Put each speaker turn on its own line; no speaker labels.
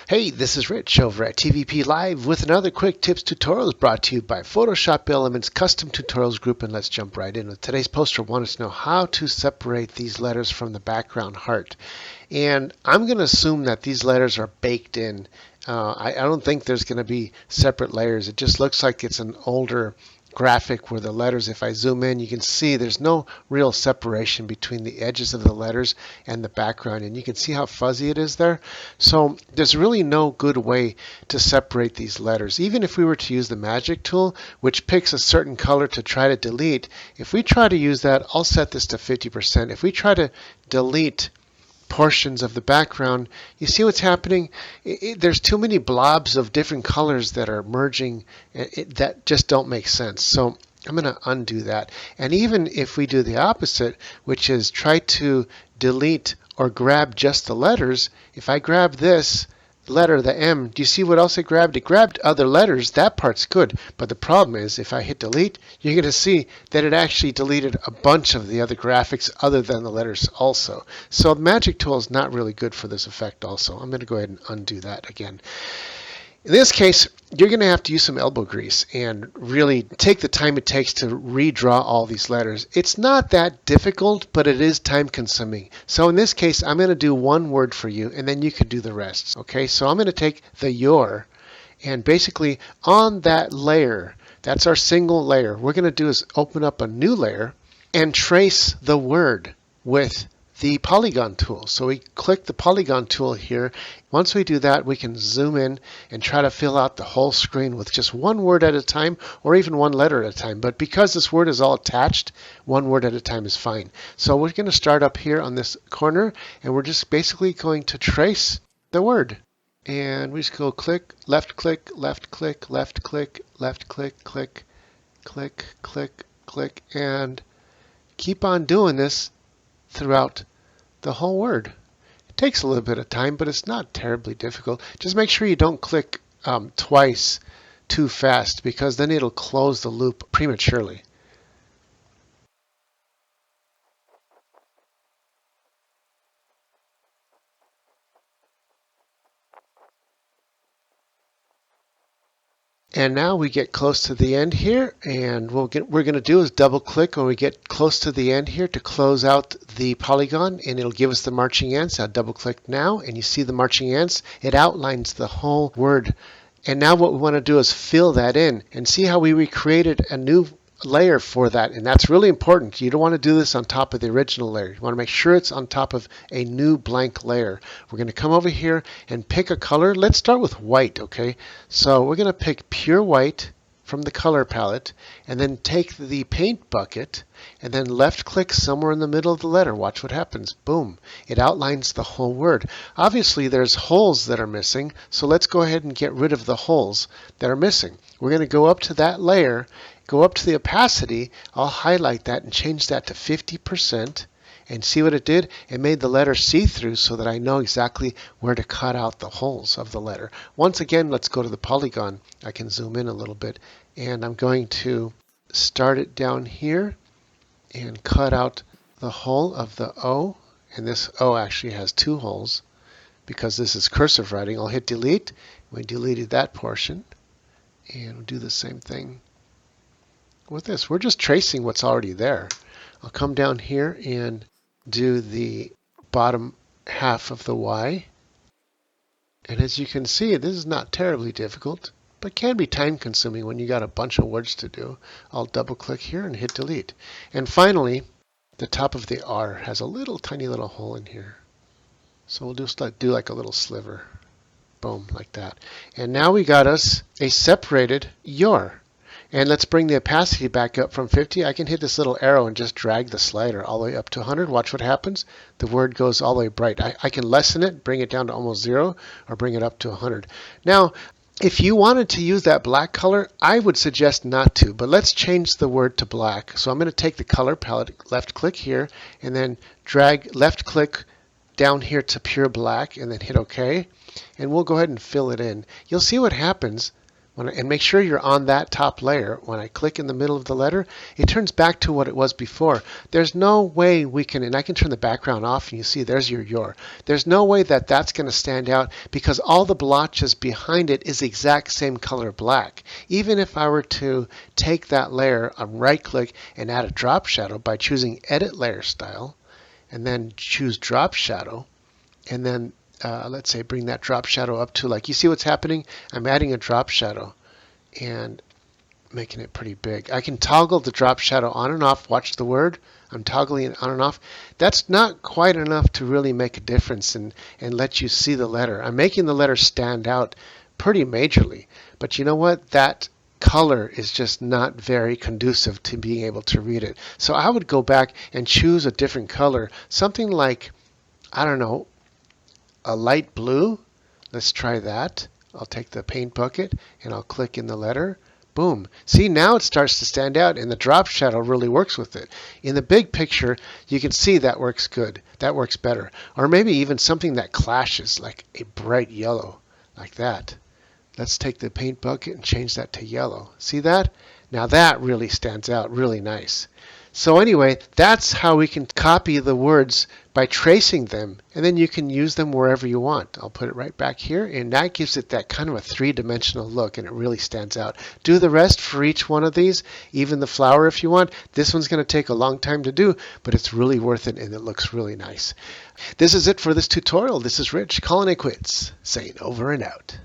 Hey, this is Rich over at TVP Live with another quick tips tutorials brought to you by Photoshop Elements Custom Tutorials Group, and let's jump right in. With today's poster, I want us to know how to separate these letters from the background heart. And I'm going to assume that these letters are baked in. I don't think there's going to be separate layers. It just looks like it's an older graphic where the letters, if I zoom in, you can see there's no real separation between the edges of the letters and the background, and you can see how fuzzy it is there. So there's really no good way to separate these letters. Even if we were to use the magic tool, which picks a certain color to try to delete, if we try to use that, I'll set this to 50%. If we try to delete portions of the background, you see what's happening? There's too many blobs of different colors that are merging that just don't make sense. So I'm going to undo that. And even if we do the opposite, which is try to delete or grab just the letters, if I grab this letter, the M, do you see what else it grabbed? It grabbed other letters. That part's good. But the problem is if I hit delete, you're going to see that it actually deleted a bunch of the other graphics other than the letters also. So the magic tool is not really good for this effect also. I'm going to go ahead and undo that again. In this case, you're going to have to use some elbow grease and really take the time it takes to redraw all these letters. It's not that difficult, but it is time consuming. So in this case, I'm going to do one word for you, and then you can do the rest. Okay, so I'm going to take the your, and basically on that layer, that's our single layer, we're going to do is open up a new layer and trace the word with the polygon tool. So we click the polygon tool here. Once we do that, we can zoom in and try to fill out the whole screen with just one word at a time, or even one letter at a time. But because this word is all attached, one word at a time is fine. So we're going to start up here on this corner, and we're just basically going to trace the word. And we just go click, left click, left click, left click, left click, click, click, click, click, and keep on doing this throughout the whole word. It takes a little bit of time, but it's not terribly difficult. Just make sure you don't click twice too fast, because then it'll close the loop prematurely. And now we get close to the end here, and what we're going to do is double click when we get close to the end here to close out the polygon, and it'll give us the marching ants. I'll double click now, and you see the marching ants. It outlines the whole word. And now what we want to do is fill that in, and see how we recreated a new layer for that. And that's really important. You don't want to do this on top of the original layer. You want to make sure it's on top of a new blank layer. We're going to come over here and pick a color. Let's start with white, okay? So we're going to pick pure white from the color palette, and then take the paint bucket and then left click somewhere in the middle of the letter. Watch what happens. Boom. It outlines the whole word. Obviously there's holes that are missing, so let's go ahead and get rid of the holes that are missing. We're going to go up to that layer, go up to the opacity. I'll highlight that and change that to 50%. And see what it did? It made the letter see-through so that I know exactly where to cut out the holes of the letter. Once again, let's go to the polygon. I can zoom in a little bit, and I'm going to start it down here and cut out the hole of the O. And this O actually has two holes because this is cursive writing. I'll hit delete. We deleted that portion, and we'll do the same thing with this. We're just tracing what's already there. I'll come down here and do the bottom half of the Y. And as you can see, this is not terribly difficult, but can be time consuming when you got a bunch of words to do. I'll double click here and hit delete. And finally, the top of the R has a little tiny little hole in here. So we'll just do like a little sliver. Boom, like that. And now we got us a separated your. And let's bring the opacity back up from 50. I can hit this little arrow and just drag the slider all the way up to 100. Watch what happens. The word goes all the way bright. I can lessen it, bring it down to almost 0, or bring it up to 100. Now, if you wanted to use that black color, I would suggest not to, but let's change the word to black. So I'm going to take the color palette, left click here, and then drag left click down here to pure black, and then hit OK. And we'll go ahead and fill it in. You'll see what happens And make sure you're on that top layer. When I click in the middle of the letter, it turns back to what it was before. There's no way we can, and I can turn the background off and you see there's your. There's no way that that's going to stand out because all the blotches behind it is the exact same color black. Even if I were to take that layer, right click and add a drop shadow by choosing Edit Layer Style and then choose Drop Shadow and then let's say bring that drop shadow up to, like, you see what's happening? I'm adding a drop shadow and making it pretty big. I can toggle the drop shadow on and off. Watch the word. I'm toggling it on and off. That's not quite enough to really make a difference and let you see the letter. I'm making the letter stand out pretty majorly. But you know what? That color is just not very conducive to being able to read it. So I would go back and choose a different color. Something like, I don't know, a light blue. Let's try that. I'll take the paint bucket and I'll click in the letter. Boom. See, now it starts to stand out and the drop shadow really works with it. In the big picture, you can see that works good. That works better. Or maybe even something that clashes, like a bright yellow, like that. Let's take the paint bucket and change that to yellow. See that? Now that really stands out really nice. So anyway, that's how we can copy the words by tracing them, and then you can use them wherever you want. I'll put it right back here, and that gives it that kind of a three-dimensional look, and it really stands out. Do the rest for each one of these, even the flower if you want. This one's going to take a long time to do, but it's really worth it, and it looks really nice. This is it for this tutorial. This is Rich, calling it quits, saying over and out.